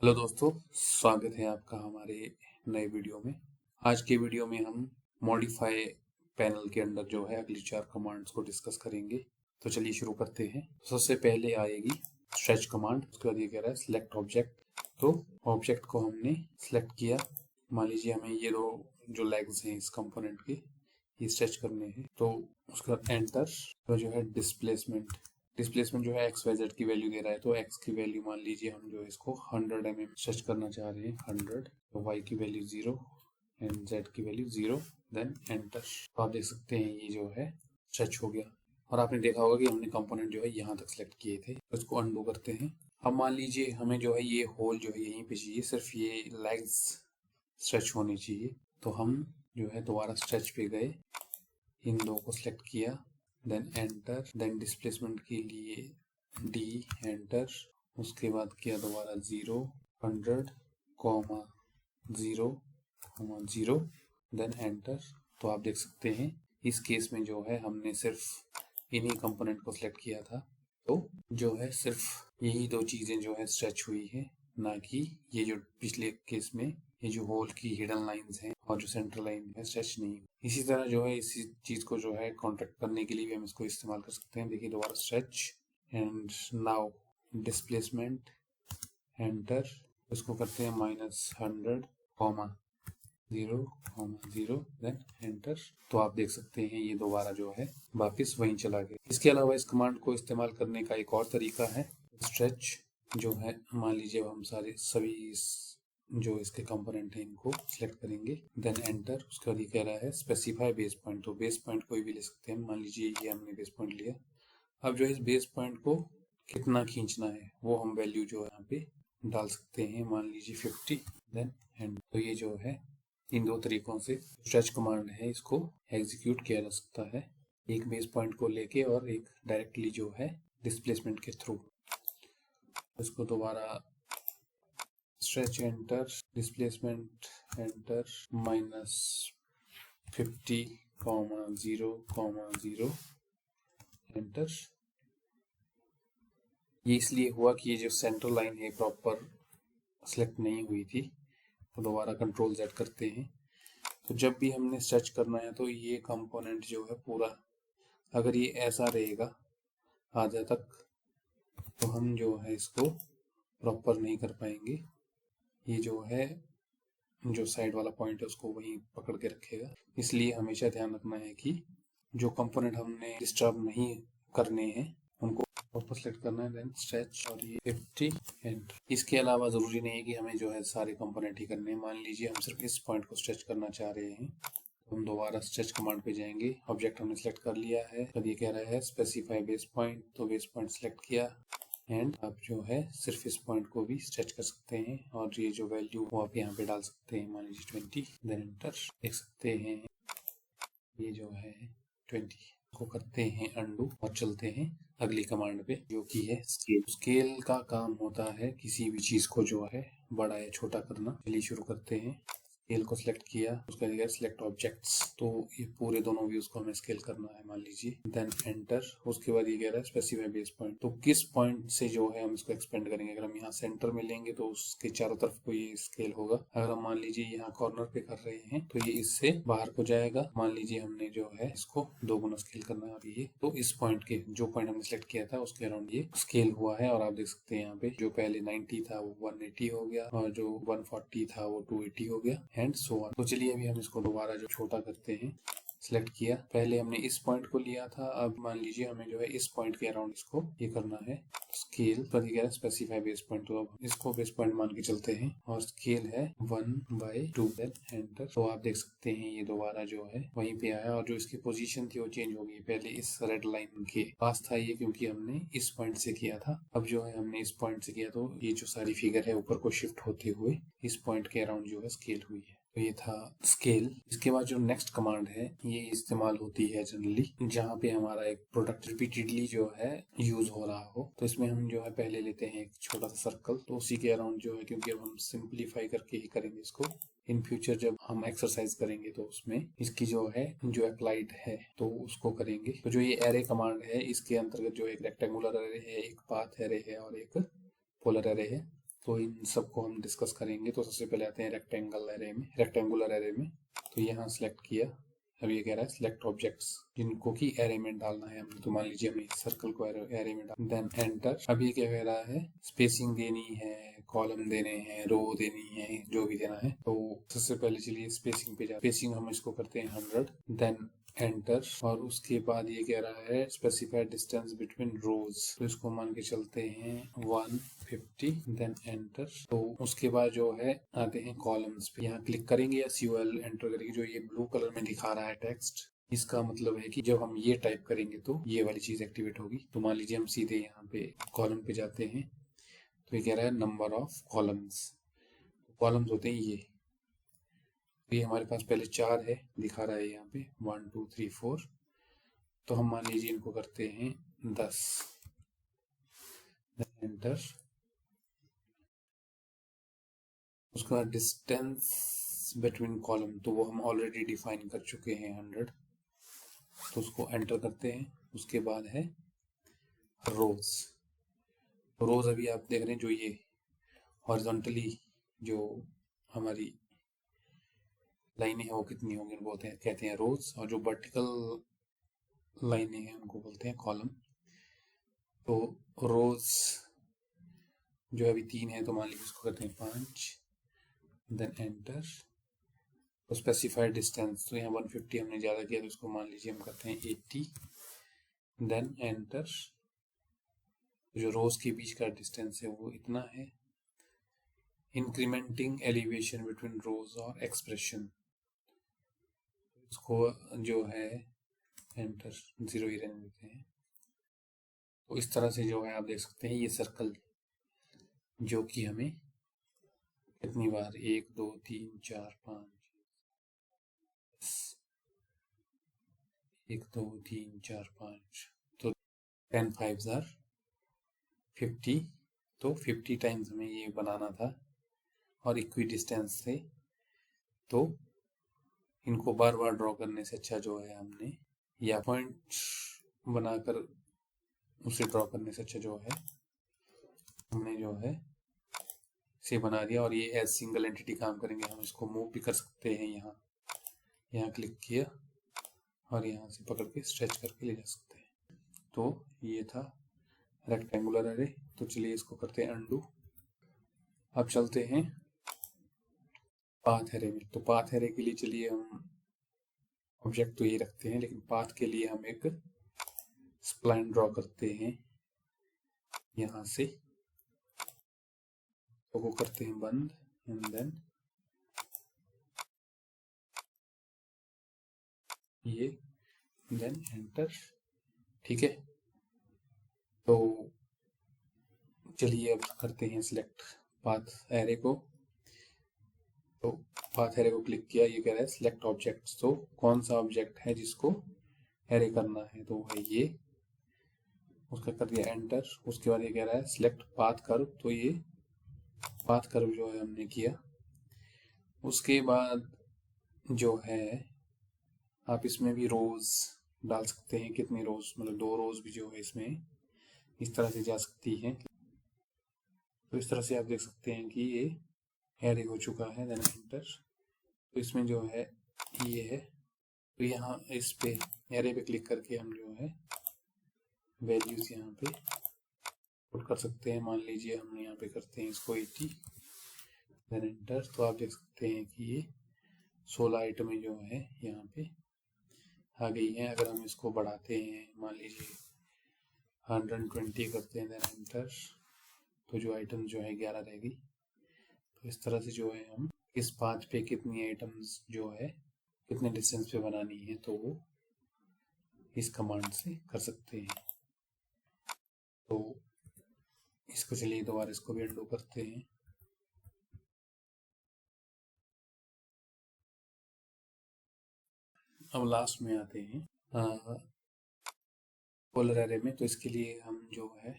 Hello दोस्तों, स्वागत है आपका हमारे नए वीडियो में। आज के वीडियो में हम मॉडिफाई पैनल के अंदर जो है अगली 4 कमांड्स को डिस्कस करेंगे। तो चलिए शुरू करते हैं। सबसे पहले आएगी स्ट्रेच कमांड। उसके बाद ये कह रहा है सिलेक्ट ऑब्जेक्ट। तो ऑब्जेक्ट को हमने सिलेक्ट किया। मान लीजिए हमें ये दो जो लेग्स हैं इस कंपोनेंट के ये स्ट्रेच करने हैं। तो उसके बाद एंटर। तो जो है डिस्प्लेसमेंट जो है एक्स वाई जेड की वैल्यू दे रहा है। तो एक्स की वैल्यू मान लीजिए हम जो है इसको 100 mm स्ट्रेच करना चाह रहे हैं 100। तो वाई की वैल्यू 0 एंड जेड की वैल्यू 0। Then enter. तो आप देख सकते हैं ये जो है स्ट्रेच हो गया। और आपने देखा होगा कि हमने कंपोनेंट जो है यहाँ तक सिलेक्ट किए थे। तो इसको अनडू करते हैं। अब मान लीजिए हमें जो है ये होल जो है यहीं पे चाहिए, सिर्फ ये लेग्स स्ट्रेच होनी चाहिए। तो हम जो है दोबारा स्ट्रेच पे गए, इन दो को सिलेक्ट किया, देन एंटर। देन डिस्प्लेसमेंट के लिए डी एंटर। उसके बाद किया दोबारा 0 100 कॉमा 0 0 देन एंटर। तो आप देख सकते हैं इस केस में जो है हमने सिर्फ इन्हीं कंपोनेंट को सिलेक्ट किया था। तो जो है सिर्फ यही दो चीजें जो है स्ट्रेच हुई है, ना कि ये जो पिछले केस में ये जो होल की हिडन लाइंस हैं और जो सेंट्रल लाइन है स्ट्रेच नहीं। इसी तरह जो है इसी चीज को जो है कॉन्ट्रैक्ट करने के लिए भी हम इसको इस्तेमाल कर सकते हैं। देखिए दोबारा stretch and now displacement enter. इसको करते हैं -100 कॉमा 0 देन एंटर। तो आप देख सकते हैं ये दोबारा जो है वापस वहीं चला गया। इसके अलावा इस कमांड को इस्तेमाल करने का एक और तरीका है स्ट्रेच। जो है मान लीजिए हम सभी जो इसके कंपोनेंट हैं इनको सिलेक्ट करेंगे, देन एंटर। उसके बाद ये कह रहा है स्पेसिफाई बेस पॉइंट। तो बेस पॉइंट कोई भी ले सकते हैं। मान लीजिए ये हमने बेस पॉइंट लिया। अब जो है इस बेस पॉइंट को कितना खींचना है वो हम वैल्यू जो है यहाँ पे डाल सकते हैं। मान लीजिए 50 देन एंड। तो ये जो है इन दो तरीकों से स्ट्रेच कमांड है इसको एग्जीक्यूट किया जा सकता है, एक बेस पॉइंट को लेके और एक डायरेक्टली जो है डिस्प्लेसमेंट के थ्रू। इसको दोबारा stretch enter, displacement enter, -50 0 enter. ये इसलिए हुआ कि ये जो सेंट्रल लाइन है प्रॉपर सिलेक्ट नहीं हुई थी। तो दोबारा कंट्रोल Z करते हैं। तो जब भी हमने स्ट्रेच करना है तो ये कंपोनेंट जो है पूरा, अगर ये ऐसा रहेगा आधा तक, तो हम जो है इसको प्रॉपर नहीं कर पाएंगे। ये जो है जो साइड वाला पॉइंट है उसको वहीं पकड़ के रखेगा। इसलिए हमेशा ध्यान रखना है कि जो कंपोनेंट हमने डिस्टर्ब नहीं करने हैं उनको वापस सेलेक्ट करना है, देन स्ट्रेच और ये 50 एंटर। इसके अलावा जरूरी नहीं है कि हमें जो है सारे कंपोनेंट ही करने हैं। मान लीजिए हम सिर्फ इस पॉइंट को स्ट्रेच करना चाह रहे हैं, तो हम दोबारा स्ट्रेच कमांड पे जाएंगे। ऑब्जेक्ट हमने सेलेक्ट कर लिया है। अब ये कह रहा है स्पेसिफाई बेस पॉइंट। तो बेस पॉइंट सेलेक्ट किया एंड आप जो है सिर्फ इस पॉइंट को भी स्ट्रेच कर सकते हैं और ये जो वैल्यू वो आप यहाँ पे डाल सकते हैं। मान लीजिए 20 देन एंटर। देख सकते हैं ये जो है 20 को करते हैं अनडू और चलते हैं अगली कमांड पे जो कि है स्केल। स्केल का काम होता है किसी भी चीज को जो है बड़ा या छोटा करना। चलिए शुरू करते हैं। स्केल को सिलेक्ट किया, उसका जगह सिलेक्ट ऑब्जेक्ट्स। तो ये पूरे दोनों व्यूज को हमें स्केल करना है मान लीजिए, देन एंटर। उसके बाद ये कह रहा है स्पेसिफाई बेस पॉइंट। तो किस पॉइंट से जो है हम इसको एक्सपेंड करेंगे। अगर हम यहाँ सेंटर में लेंगे तो उसके चारों तरफ को ये स्केल होगा। अगर हम मान लीजिए यहाँ कॉर्नर पे कर रहे हैं तो ये इससे बाहर को जाएगा। मान लीजिए हमने जो है इसको 2 गुना स्केल करना है ये, तो इस पॉइंट के जो पॉइंट हमने सेलेक्ट किया था उसके अराउंड ये स्केल हुआ है। और आप देख सकते हैं यहाँ पे जो पहले 90 था वो 180 हो गया और जो 140 था वो 280 हो गया एंड सो ऑन। तो चलिए अभी हम इसको दोबारा जो छोटा करते हैं। सिलेक्ट किया, पहले हमने इस पॉइंट को लिया था, अब मान लीजिए हमें जो है इस पॉइंट के अराउंड इसको ये करना है स्केल। पर ये स्पेसिफाई बेस पॉइंट। तो अब इसको बेस पॉइंट मान के चलते हैं और स्केल है 1/2 देन एंटर। तो आप देख सकते हैं ये दोबारा जो है वहीं पे आया और जो इसकी पोजीशन थी वो चेंज हो गई। पहले इस रेड लाइन के पास था ये, क्योंकि हमने इस पॉइंट से किया था। अब जो है हमने इस पॉइंट से किया तो ये जो सारी फिगर है ऊपर को शिफ्ट होते हुए इस पॉइंट के अराउंड जो है स्केल हुई है। तो ये था स्केल। इसके बाद जो नेक्स्ट कमांड है ये इस्तेमाल होती है जनरली जहाँ पे हमारा एक प्रोडक्ट रिपीटेडली जो है यूज हो रहा हो। तो इसमें हम जो है पहले लेते हैं एक छोटा सा सर्कल। तो उसी के अराउंड जो है, क्योंकि अब हम सिंप्लीफाई करके ही करेंगे इसको, इन फ्यूचर जब हम एक्सरसाइज करेंगे तो उसमें इसकी जो है जो अप्लाइड है तो उसको करेंगे। तो जो ये एरे कमांड है इसके अंतर्गत जो एक रेक्टेंगुलर एरे है, एक पाथ एरे है और एक पोलर एरे है। तो इन सबको हम डिस्कस करेंगे। तो सबसे पहले आते हैं रेक्टेंगुलर एरे में। तो यहाँ सेलेक्ट किया, अब ये कह रहा है सिलेक्ट ऑब्जेक्ट्स जिनको कि एरे में डालना है हमने। तो मान लीजिए हमें सर्कल को एरे में डाल, देन एंटर। अब ये क्या कह रहा है, स्पेसिंग देनी है, कॉलम देने हैं, रो देनी है, जो भी देना है। तो सबसे पहले चलिए स्पेसिंग पे जाते हैं। स्पेसिंग हम इसको करते हैं 100, देन एंटर। और उसके बाद ये कह रहा है स्पेसिफाइड डिस्टेंस बिटवीन रोज, तो इसको मान के चलते हैं 150, देन एंटर। तो उसके बाद जो है आते हैं कॉलम्स पे, यहाँ क्लिक करेंगे या COL एंटर करेंगे। जो ये ब्लू कलर में दिखा रहा है टेक्स्ट, इसका मतलब है कि जब हम ये टाइप करेंगे तो ये वाली चीज एक्टिवेट होगी। तो मान लीजिए हम सीधे यहाँ पे कॉलम पे जाते हैं, तो ये कह रहा है नंबर ऑफ कॉलम्स। कॉलम्स होते हैं ये हमारे पास पहले 4 है, दिखा रहा है यहाँ पे 1 2 3 4। तो हम मान लीजिए इनको करते हैं 10, एंटर। उसका डिस्टेंस बिटवीन कॉलम, तो वो हम ऑलरेडी डिफाइन कर चुके हैं 100, तो उसको एंटर करते हैं। उसके बाद है रोज। रोज अभी आप देख रहे हैं जो ये हॉरिजॉन्टली जो हमारी लाइनें हैं वो कितनी होंगी, उनको कहते हैं रोज। और जो वर्टिकल लाइनें हैं उनको बोलते हैं कॉलम। तो रोज जो अभी 3 है, तो मान लीजिए उसको करते हैं 5, देन एंटर। तो स्पेसिफाइड डिस्टेंस, तो यहाँ 150 हमने ज़्यादा किया, तो उसको मान लीजिए हम करते हैं 80, देन एंटर। जो रोज के बीच का डिस्टेंस है वो इतना है। इंक्रीमेंटिंग एलिवेशन बिटवीन रोज और एक्सप्रेशन, इसको जो है एंटर 0 ही रहने देते हैं। तो इस तरह से जो है आप देख सकते हैं ये सर्कल जो कि हमें कितनी बार 1 2 3 4 5 1 2 3 4 5, तो 10 5 आर 50। तो 50 टाइम्स हमें ये बनाना था और इक्वी डिस्टेंस से। तो इनको बार बार ड्रॉ करने से अच्छा जो है हमने, या पॉइंट बनाकर उसे ड्रॉ करने से अच्छा जो है हमने जो है से बना दिया। और ये एज सिंगल एंटिटी काम करेंगे। हम इसको मूव भी कर सकते हैं, यहाँ क्लिक किया और यहाँ से पकड़ के स्ट्रेच करके ले जा सकते हैं। तो ये था रेक्टेंगुलर एरे। तो चलिए इसको करते हैं अनडू। अब चलते हैं पाथ एरे में। तो पाथ एरे के लिए चलिए हम ऑब्जेक्ट तो ये रखते हैं, लेकिन पाथ के लिए हम एक स्प्लाइन ड्रॉ करते हैं यहाँ से। तो वो करते हैं बंद, एंड देन ये, देन एंटर। ठीक है, तो चलिए अब करते हैं सिलेक्ट पाथ एरे को। तो पाथ एरे को क्लिक किया, ये कह रहा है सिलेक्ट ऑब्जेक्ट। तो कौन सा ऑब्जेक्ट है जिसको एरे करना है, तो है ये। उसका कर दिया एंटर। उसके बाद ये कह रहा है सिलेक्ट पाथ कर्व। तो ये पाथ कर्व जो है हमने किया। उसके बाद जो है आप इसमें भी रोज डाल सकते हैं, कितनी रोज, मतलब 2 रोज भी जो है इसमें इस तरह से जा सकती हैं। तो इस तरह से आप देख सकते हैं कि ये एरे हो चुका है, देन एंटर। तो इसमें जो है ये है। तो यहाँ इस पे एरे पे क्लिक करके हम जो है वैल्यूज यहाँ पे पुट कर सकते हैं। मान लीजिए हम यहाँ पे करते हैं इसको 80, देन एंटर। तो आप देख सकते हैं कि ये 16 आइटमें जो है यहाँ पे आ गई हैं। अगर हम इसको बढ़ाते हैं, मान लीजिए 120 करते हैं, देन एंटर, तो जो आइटम जो है 11 रहेगी। तो इस तरह से जो है हम इस पाथ पे कितनी आइटम्स जो है कितने डिस्टेंस पे बनानी है, तो वो इस कमांड से कर सकते हैं। तो इसको चलिए दोबारा इसको भी अंडू करते हैं। अब लास्ट में आते हैं पोलर एरे में। तो इसके लिए हम जो है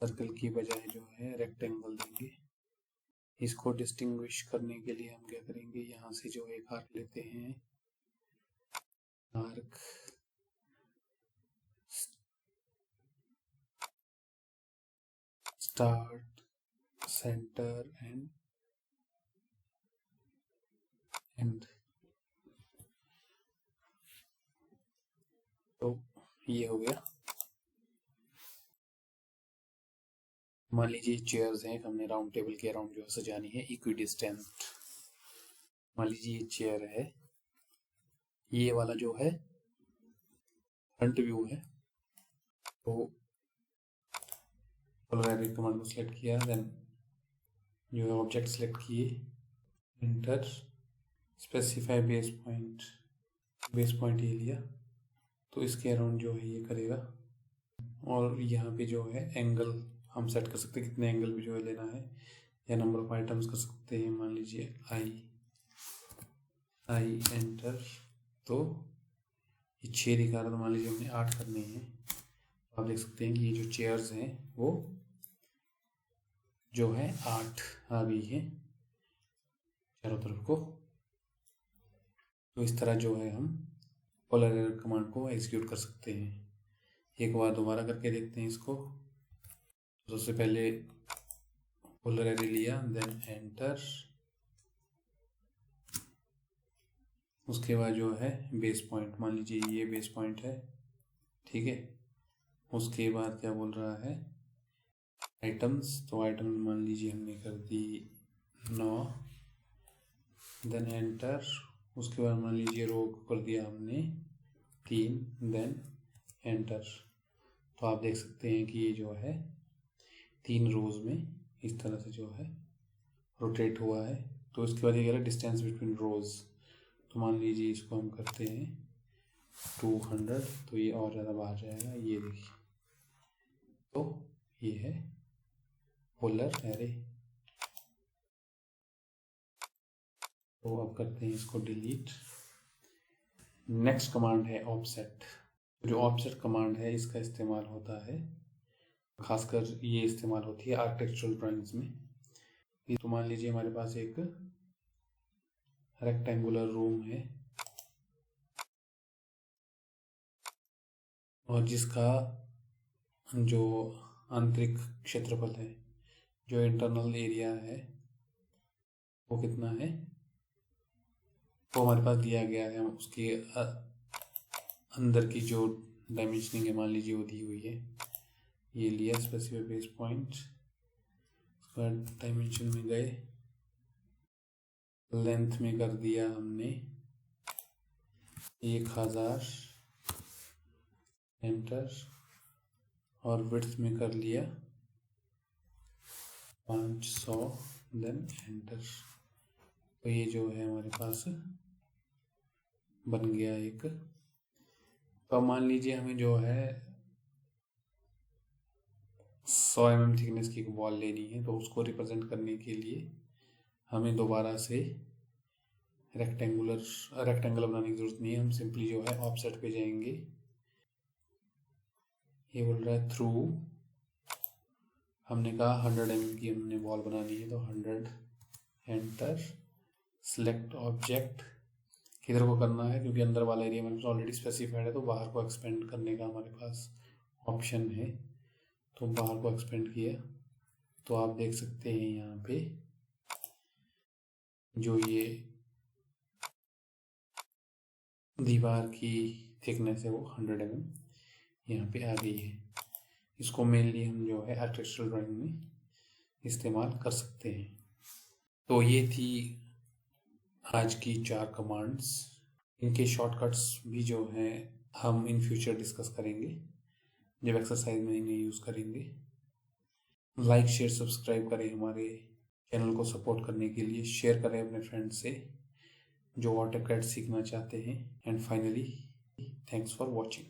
सर्कल की बजाय जो है रेक्टेंगल देंगे। इसको डिस्टिंग्विश करने के लिए हम क्या करेंगे, यहाँ से जो एक आर्क लेते हैं, आर्क स्टार्ट सेंटर एंड तो ये हो गया। मान लीजिए चेयर्स हैं, हमने राउंड टेबल के अराउंड जो है सजानी है इक्विडिस्टेंट। मान लीजिए ये चेयर है, ये वाला जो है फ्रंट व्यू है, तो पोलर कमांड को सिलेक्ट किया, देन जो है ऑब्जेक्ट सिलेक्ट किए, एंटर, स्पेसिफाई बेस पॉइंट ये लिया, तो इसके अराउंड जो है ये करेगा। और यहाँ पे जो है एंगल हम सेट कर सकते हैं, कितने एंगल भी जो है लेना है, या नंबर ऑफ आइटम्स कर सकते हैं। मान लीजिए आई एंटर, तो ये 6 दिखा रहा था, मान लीजिए हमने 8 करने हैं। आप देख सकते हैं कि ये जो चेयर्स हैं वो जो है 8 आ गई है चारों तरफ को। तो इस तरह जो है हम पोलर एरर कमांड को एग्जीक्यूट कर सकते हैं। एक बार दोबारा करके देखते हैं इसको। तो सबसे पहले पोलर एरर लिया, देन एंटर, उसके बाद जो है बेस पॉइंट, मान लीजिए ये बेस पॉइंट है, ठीक है। उसके बाद क्या बोल रहा है, आइटम्स, तो आइटम मान लीजिए हमने कर दी 9, देन एंटर, उसके बाद मान लीजिए रो कर दिया हमने 3, देन एंटर। तो आप देख सकते हैं कि ये जो है 3 रोज में इस तरह से जो है रोटेट हुआ है। तो इसके बाद ये कह रहा है डिस्टेंस बिटवीन रोज, तो मान लीजिए इसको हम करते हैं 200, तो ये और ज़्यादा बाहर जाएगा, ये देखिए। तो ये है पोलर एरे। तो अब करते हैं इसको डिलीट। नेक्स्ट कमांड है ऑफसेट। जो ऑफसेट कमांड है इसका इस्तेमाल होता है, खासकर ये इस्तेमाल होती है आर्किटेक्चरल ड्राइंग्स में। तो मान लीजिए हमारे पास एक रेक्टेंगुलर रूम है और जिसका जो आंतरिक क्षेत्रफल है, जो इंटरनल एरिया है, वो कितना है, वो हमारे पास दिया गया है। हम उसके अंदर की जो डायमेंशनिंग है मान लीजिए वो दी हुई है, ये लिया स्पेसिफाई बेस पॉइंट, डायमेंशन में गए, लेंथ में कर दिया हमने 1000, एंटर, और विड्थ में कर लिया 500, देन एंटर। तो ये जो है हमारे पास बन गया एक। तो मान लीजिए हमें जो है 100 mm थिकनेस की एक वॉल लेनी है, तो उसको रिप्रेजेंट करने के लिए हमें दोबारा से रेक्टेंगल बनाने की जरूरत नहीं है। हम सिंपली जो है ऑफसेट पे जाएंगे, ये बोल रहा है थ्रू, हमने कहा 100 mm की हमने वॉल बनानी है, तो 100, एंटर, सिलेक्ट ऑब्जेक्ट। किधर को करना है, क्योंकि अंदर वाला एरिया हमारे पास ऑलरेडी स्पेसिफाइड है, तो बाहर को एक्सपेंड करने का हमारे पास ऑप्शन है, तो बाहर को एक्सपेंड किया। तो आप देख सकते हैं यहाँ पे जो ये दीवार की थिकनेस है वो 100 mm यहाँ पे आ गई है। इसको मेनली हम जो है आर्किटेक्चरल ड्राइंग में इस्तेमाल कर सकते हैं। तो ये थी आज की 4 कमांड्स। इनके शॉर्टकट्स भी जो हैं हम इन फ्यूचर डिस्कस करेंगे जब एक्सरसाइज में इन्हें यूज़ करेंगे। लाइक शेयर सब्सक्राइब करें, हमारे चैनल को सपोर्ट करने के लिए शेयर करें अपने फ्रेंड्स से जो ऑटोकैड सीखना चाहते हैं। And finally thanks for watching.